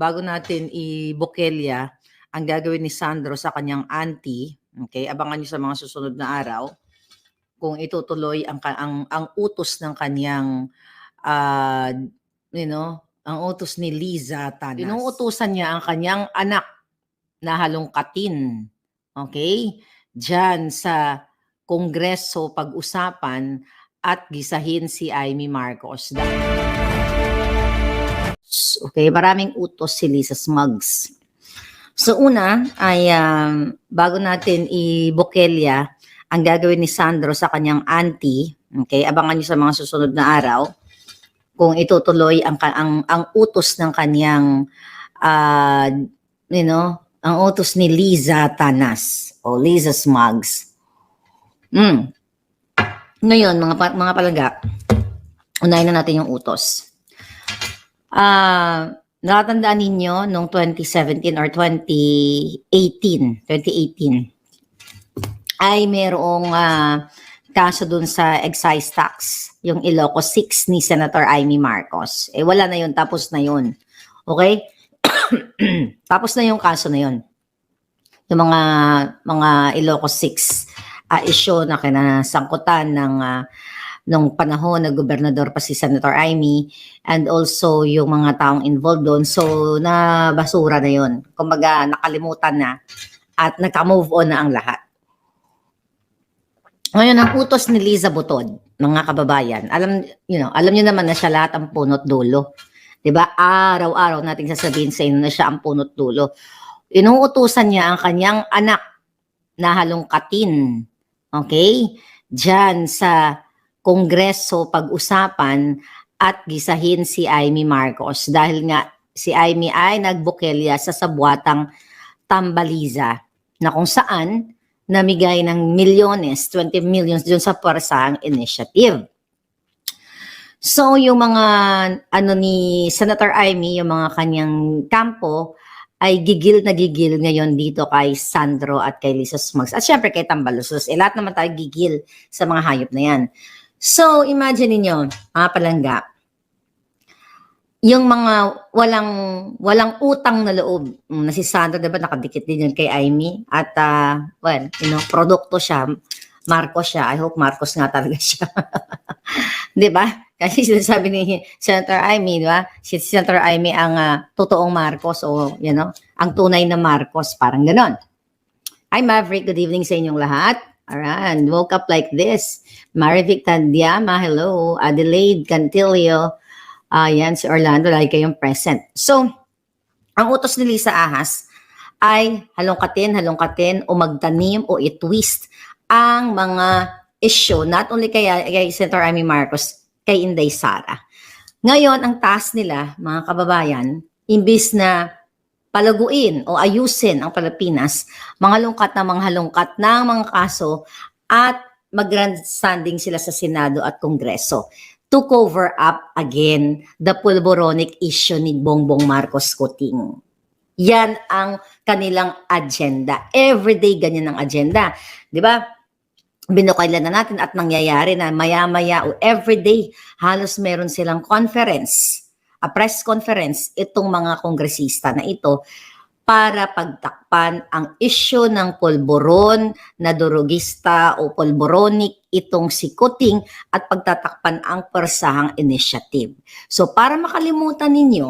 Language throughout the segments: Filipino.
bago natin i-bokelya ang gagawin ni Sandro sa kanyang auntie, okay, abangan niyo sa mga susunod na araw kung itutuloy ang utos ng kanyang uh, ang utos ni Liza Tanas. Inuutusan niya ang kanyang anak na halongkatin, okay, diyan sa Kongreso pag-usapan at gisahin si Amy Marcos. Okay, maraming utos si Lisa Smugs. So una ay bago natin i-bokelya ang gagawin ni Sandro sa kanyang auntie, okay, abangan niyo sa mga susunod na araw kung itutuloy ang utos ng kanyang ang utos ni Liza Tanas o Lisa Smugs. Ngayon, mga palangga, unahin na natin yung utos. Nakatandaan ninyo noong 2017 or 2018 ay mayroong kaso dun sa excise tax, yung Ilocos 6 ni Senator Amy Marcos. Wala na yun, tapos na yun. Okay? Tapos na yung kaso na yun. Yung mga Ilocos 6 issue na kinasangkutan nung panahon na gobernador pa si Senator Amy and also yung mga taong involved doon. So, nabasura na yun. Kumbaga, nakalimutan na at nagka-move on na ang lahat. Ngayon, ang utos ni Liza Butod, mga kababayan, alam niyo naman na siya lahat ang punot dulo. 'Di ba? Araw-araw nating sasabihin sa inyo na siya ang punot dulo. Inuutusan niya ang kanyang anak na halongkatin, okay, diyan sa Kongreso pag-usapan at gisahin si Amy Marcos dahil nga si Amy ay nagbokelya sa sabwatang Tambaliza na kung saan namigay ng milyones, 20 millions dun sa Puwersahang Initiative. So yung mga ni Senator Amy, yung mga kanyang kampo ay gigil na gigil ngayon dito kay Sandro at kay Lisa Smugs at syempre kay Tambaluslos. Lahat naman tayo gigil sa mga hayop na yan. So, imagine niyo, mga palangga, yung mga walang utang na loob na si Sandra, diba nakadikit din yun kay Amy at produkto siya, Marcos siya. I hope Marcos nga talaga siya. Diba? Kasi sinasabi ni Senator Amy, diba? Si Senator Amy ang totoong Marcos o ang tunay na Marcos, parang ganon. Hi Maverick, good evening sa inyong lahat. Alright, woke up like this. Marivic Tandiama, hello. Adelaide Cantillo, yan si Orlando, lagi kayong present. So, ang utos ni Lisa Ahas ay halongkatin o magtanim o i-twist ang mga issue, not only kay Senator Amy Marcos, kay Inday Sara. Ngayon, ang task nila, mga kababayan, imbis na palaguin o ayusin ang Pilipinas, mga halongkat ng mga kaso at mag-grandstanding sila sa Senado at Kongreso to cover up again the pulboronic issue ni Bongbong Marcos Kuting. Yan ang kanilang agenda. Everyday ganyan ang agenda. Di ba? Binukailan na natin at nangyayari na maya-maya o everyday halos meron silang conference, a press conference, itong mga kongresista na ito para pagtakpan ang issue ng polboron na durugista o polboronic itong si Kuting at pagtatakpan ang Puwersahang Initiative. So para makalimutan ninyo,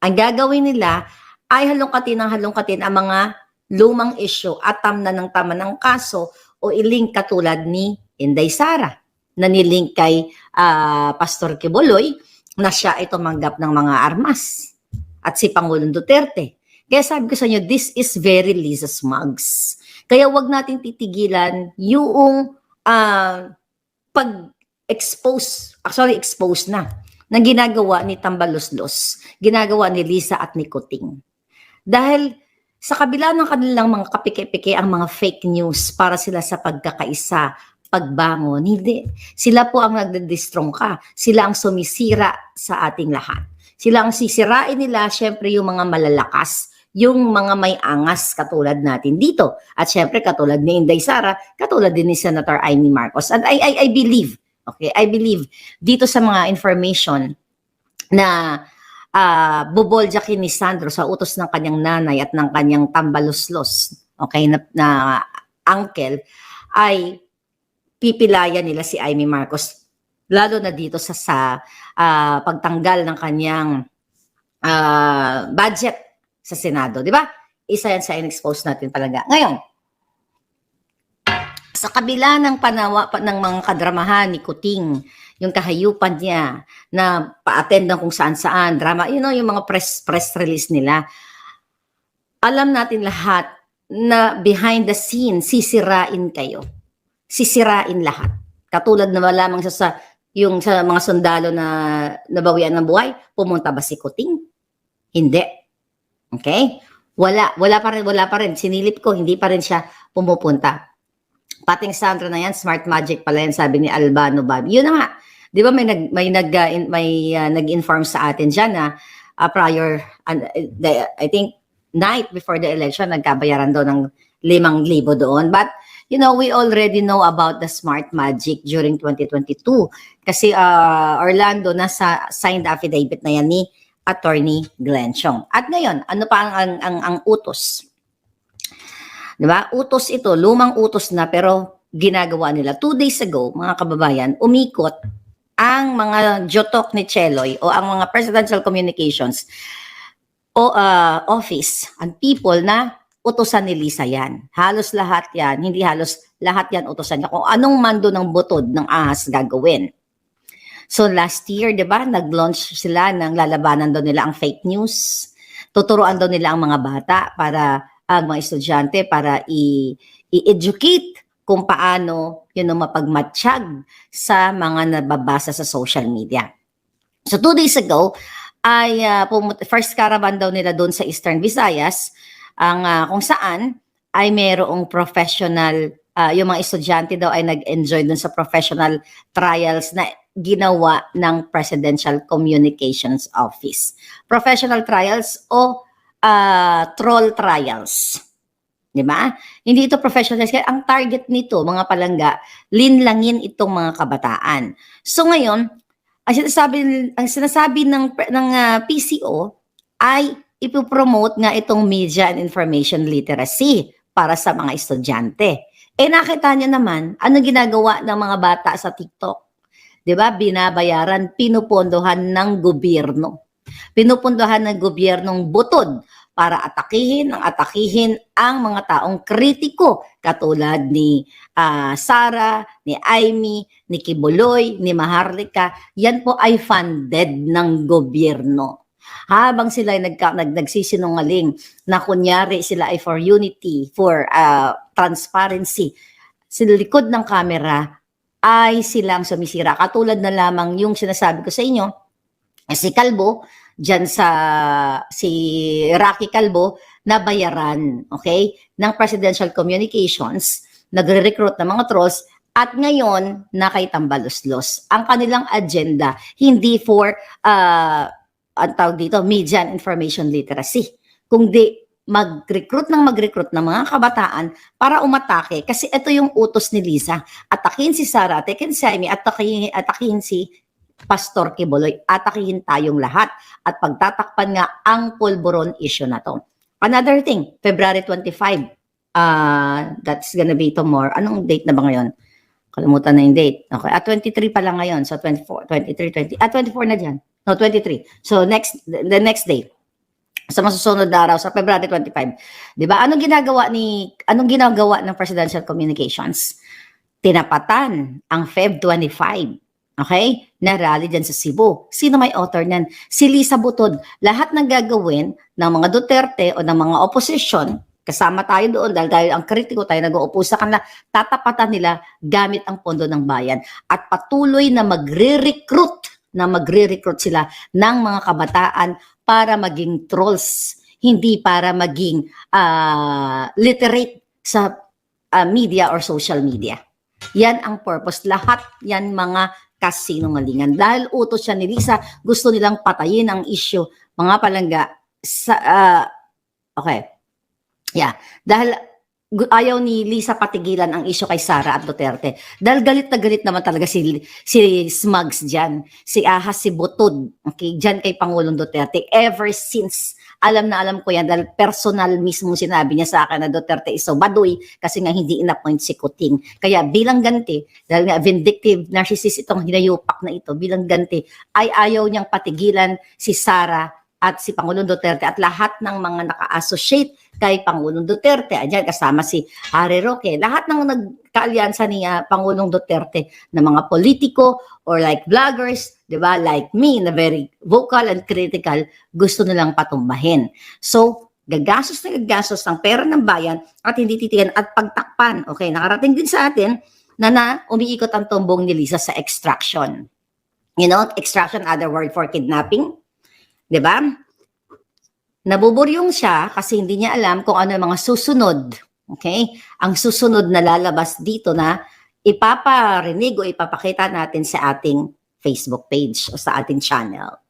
ang gagawin nila ay halongkatin ang mga lumang issue at tamna ng kaso o ilink katulad ni Inday Sara na nilink kay Pastor Kibuloy na siya ay tumanggap ng mga armas at si Pangulong Duterte. Kaya sabi ko sa inyo, this is very Lisa Smugs. Kaya wag natin titigilan yung expose na ginagawa ni Tambaluslos, ginagawa ni Lisa at ni Kuting. Dahil sa kabila ng kanilang mga kapike-pike ang mga fake news para sila sa pagkakaisa, pagbangon, hindi. Sila po ang nagdidistrongka. Sila ang sumisira sa ating lahat. Sila ang sisirain nila, syempre yung mga malalakas, yung mga may angas katulad natin dito. At syempre katulad ni Inday Sara, katulad din ni Senator Amy Marcos. And I believe, okay, I believe dito sa mga information na buboljakin ni Sandro sa utos ng kanyang nanay at ng kanyang tambaluslos, okay, na uncle, ay pipilayan nila si Amy Marcos, lalo na dito sa pagtanggal ng kanyang budget sa Senado, di ba? Isa yan sa in-expose natin talaga. Ngayon, sa kabila ng ng mga kadramahan ni Kuting, yung kahayupan niya na pa-attend ng kung saan-saan, drama, yung mga press release nila, alam natin lahat na behind the scene, sisirain kayo. Sisirain lahat. Katulad na lamang sa mga sundalo na nabawian ng buhay, pumunta ba si Kuting? Hindi. Okay? Wala pa rin. Sinilip ko, hindi pa rin siya pumupunta. Pating Sandra na yan, smart magic pala yan, sabi ni Albano Bobby. Yun na nga. Di ba may nag-inform sa atin dyan na prior, I think, night before the election, nagkabayaran daw ng 5,000 doon. But, we already know about the smart magic during 2022. Kasi Orlando, nasa signed affidavit na yan ni Attorney Glenn Chong. At ngayon, ano pa ang utos? Diba? Utos ito, lumang utos na pero ginagawa nila. 2 days ago, mga kababayan, umikot ang mga jotok ni Cheloy o ang mga presidential communications office and people na utosan ni Lisa yan. Halos lahat yan, hindi halos lahat yan utosan niya. Kung anong mando ng butod ng ahas gagawin. So last year, di ba, nag-launch sila ng lalabanan daw nila ang fake news. Tuturuan daw nila ang mga bata para ang mga estudyante para i-educate kung paano mapagmatsyag sa mga nababasa sa social media. So 2 days ago, ay first caravan daw nila doon sa Eastern Visayas, kung saan ay mayroong professional, yung mga estudyante daw ay nag-enjoy doon sa professional trials na ginawa ng Presidential Communications Office. Professional trials o troll trials. Di ba? Hindi ito professional. Ang target nito, mga palangga, linlangin itong mga kabataan. So ngayon, ang sinasabi ng PCO ay ipopromote nga itong media and information literacy para sa mga estudyante. Nakita niyo naman, ano ginagawa ng mga bata sa TikTok? Di ba? Binabayaran, pinupondohan ng gobyerno. Pinupundohan ng gobyernong butod para atakihin ang mga taong kritiko katulad ni Sara, ni Amy, ni Kibuloy, ni Maharlika. Yan po ay funded ng gobyerno. Habang sila ay nagsisinungaling na kunyari sila ay for unity, for transparency, sa likod ng camera ay silang sumisira. Katulad na lamang yung sinasabi ko sa inyo, si Calvo, dyan si Rocky Calvo, na bayaran, okay, ng Presidential Communications, nagre-recruit ng mga trolls, at ngayon, nakaitambaluslos. Ang kanilang agenda, hindi for, ang tawag dito, media and information literacy, kundi mag-recruit ng mga kabataan para umatake. Kasi ito yung utos ni Lisa. Atakihin si Sara, atakihin si Amy, atakihin si Pastor Kibuloy, atakihin tayong lahat at pagtatakpan nga ang pulburon issue na to. Another thing, February 25, that's gonna be tomorrow. Anong date na ba ngayon? Kalimutan na yung date. Okay, 23 pa lang ngayon. So 24, 23, 20, 24 na dyan. No, 23. So the next day, sa masusunod na araw, sa February 25. Di ba? Anong ginagawa ng Presidential Communications? Tinapatan ang Feb 25. Okay? Na rally dyan sa Cebu. Sino may author niyan? Si Lisa Butod. Lahat ng gagawin ng mga Duterte o ng mga opposition, kasama tayo doon dahil tayo ang kritiko, tayo nag-uupo sa kanila, tatapatan nila gamit ang pondo ng bayan. At patuloy na magre-recruit sila ng mga kabataan para maging trolls, hindi para maging literate sa media or social media. Yan ang purpose. Lahat yan mga kasinungalingan. Dahil utos siya ni Lisa, gusto nilang patayin ang issue. Mga palangga, okay. Yeah. Dahil ayaw ni Lisa patigilan ang isyu kay Sara at Duterte. Dahil galit na galit naman talaga si Smugs dyan, si Ahas, si Butod, okay, dyan kay Pangulong Duterte. Ever since, alam na alam ko yan, dahil personal mismo sinabi niya sa akin na Duterte is so baduy kasi nga hindi in-appoint si Kuting. Kaya bilang ganti, dahil nga vindictive narcissist itong hinayupak na ito, bilang ganti, ay ayaw niyang patigilan si Sara at si Pangulong Duterte at lahat ng mga naka-associate kay Pangulong Duterte. Ayan, kasama si Harry Roque. Lahat ng nagkaalyansa ni Pangulong Duterte na mga politiko or like vloggers, di ba, like me, na very vocal and critical, gusto nilang patumbahin. So, gagastos na gagastos ng pera ng bayan at hindi titigan at pagtakpan. Okay, nakarating din sa atin na umiikot ang tumbong ni Lisa sa extraction. You know, extraction, other word for kidnapping. Di ba? Nabuburyong siya kasi hindi niya alam kung ano yung mga susunod. Okay? Ang susunod na lalabas dito na ipaparinig o ipapakita natin sa ating Facebook page o sa ating channel.